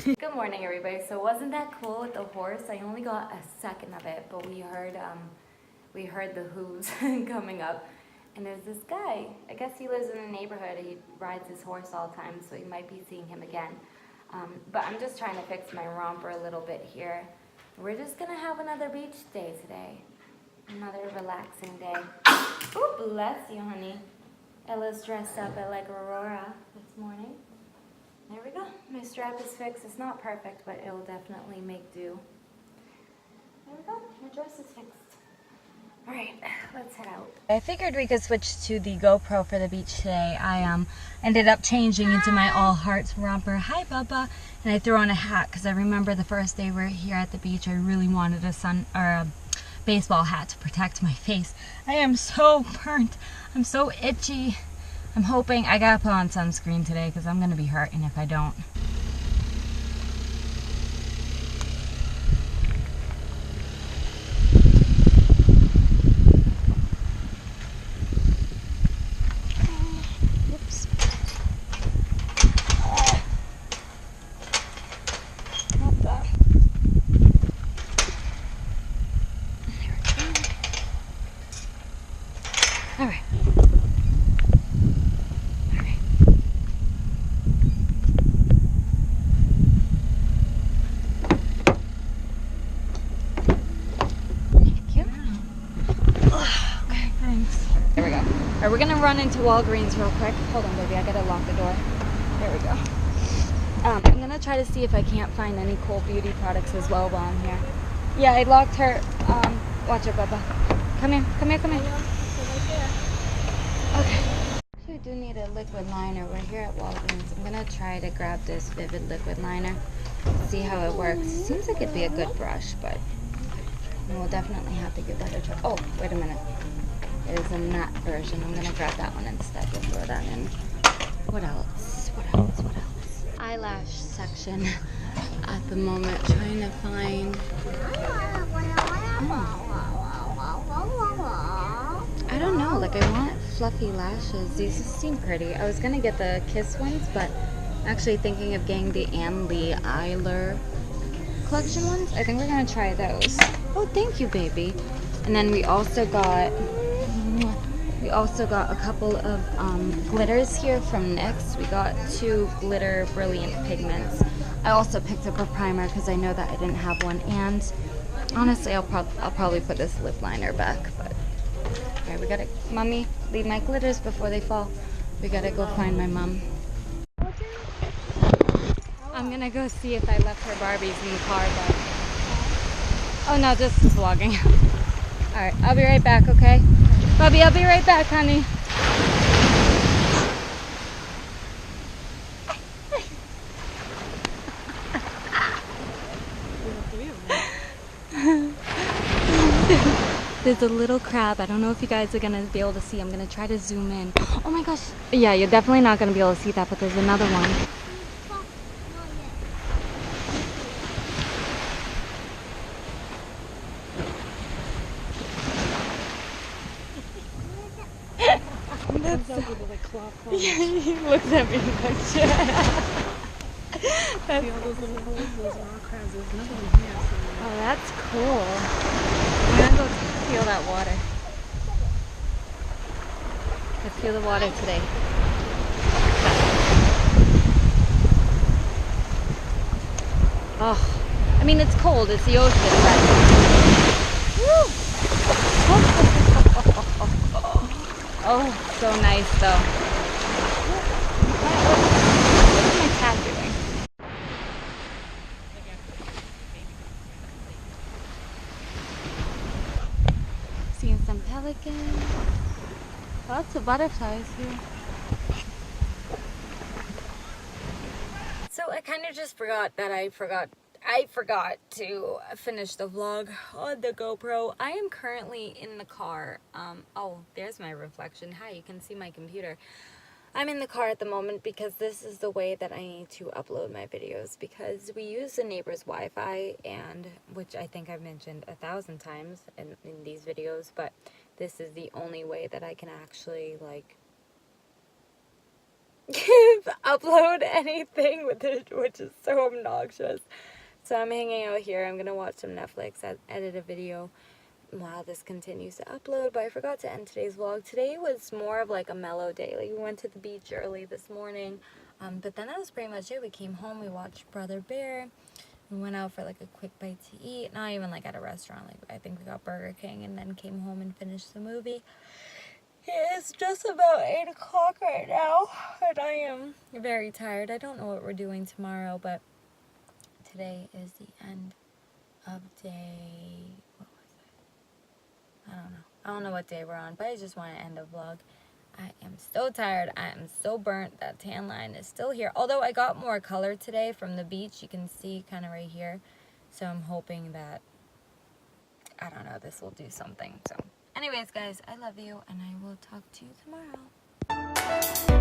Good morning, everybody. So wasn't that cool with the horse? I only got a second of it, but we heard the hooves coming up, and there's this guy. I guess he lives in the neighborhood. He rides his horse all the time, so you might be seeing him again. But I'm just trying to fix my romper a little bit here. We're just gonna have another beach day today, another relaxing day. Oh, bless you, honey. Ella's dressed up like Aurora this morning. There we go. My strap is fixed. It's not perfect, but it'll definitely make do. There we go. My dress is fixed. All right, let's head out. I figured we could switch to the GoPro for the beach today. I ended up changing into my all hearts romper. Hi, Bubba. And I threw on a hat because I remember the first day we were here at the beach, I really wanted a baseball hat to protect my face. I am so burnt. I'm so itchy. I'm hoping I gotta put on sunscreen today because I'm gonna be hurting if I don't. Whoops. Not that. There we go. All right. There we go. All right, we're gonna run into Walgreens real quick. Hold on, baby, I gotta lock the door. There we go. I'm gonna try to see if I can't find any cool beauty products as well while I'm here. Yeah, I locked her. Watch it, Bubba. Come here, come here, come here. Okay. Actually, I do need a liquid liner. We're here at Walgreens. I'm gonna try to grab this Vivid liquid liner, see how it works. It seems like it'd be a good brush, but we'll definitely have to give that a try. Oh, wait a minute. It is a matte version. I'm gonna grab that one instead. We'll throw that in. What else? What else? What else? Eyelash section at the moment. Trying to find. I don't know. Like, I want fluffy lashes. These seem pretty. I was gonna get the Kiss ones, but I'm actually thinking of getting the Ann Lee Eyler collection ones. I think we're gonna try those. Oh, thank you, baby. And then we also got a couple of glitters here from NYX. We got 2 glitter brilliant pigments. I also picked up a primer because I know that I didn't have one. And honestly, I'll probably put this lip liner back. But okay, we gotta, mommy, leave my glitters before they fall. We gotta go find my mom. I'm gonna go see if I left her Barbies in the car, but oh no, just vlogging. All right, I'll be right back, okay? Bubby, I'll be right back, honey. There's a little crab. I don't know if you guys are gonna be able to see. I'm gonna try to zoom in. Oh my gosh. Yeah, you're definitely not gonna be able to see that, but there's another one. Yeah, he looks at me like shit. See all those little holes? Those are all crabs. There's another one here. So. Oh, that's cool. I'm gonna go feel that water. Let's feel the water today. Oh, I mean, it's cold. It's the ocean, but woo! Oh, so nice though. What's my cat doing? Seeing some pelicans. Lots of butterflies here. So I kind of just forgot that I forgot to finish the vlog on the GoPro. I am currently in the car. Oh, there's my reflection. Hi, you can see my computer. I'm in the car at the moment because this is the way that I need to upload my videos, because we use the neighbor's Wi-Fi, and which I think I've mentioned 1,000 times in these videos, but this is the only way that I can actually like upload anything with it, which is so obnoxious. So I'm hanging out here. I'm gonna watch some Netflix, edit a video while this continues to upload. But I forgot to end today's vlog. Today was more of like a mellow day. Like we went to the beach early this morning, but then that was pretty much it. We came home, we watched Brother Bear. We went out for like a quick bite to eat. Not even like at a restaurant. Like I think we got Burger King and then came home and finished the movie. It's just about 8 o'clock right now, and I am very tired. I don't know what we're doing tomorrow, but today is the end of day, what was it? I don't know. I don't know what day we're on, but I just want to end a vlog. I am so tired. I am so burnt. That tan line is still here. Although I got more color today from the beach. You can see kind of right here. So I'm hoping that, I don't know, this will do something. So anyways, guys, I love you, and I will talk to you tomorrow.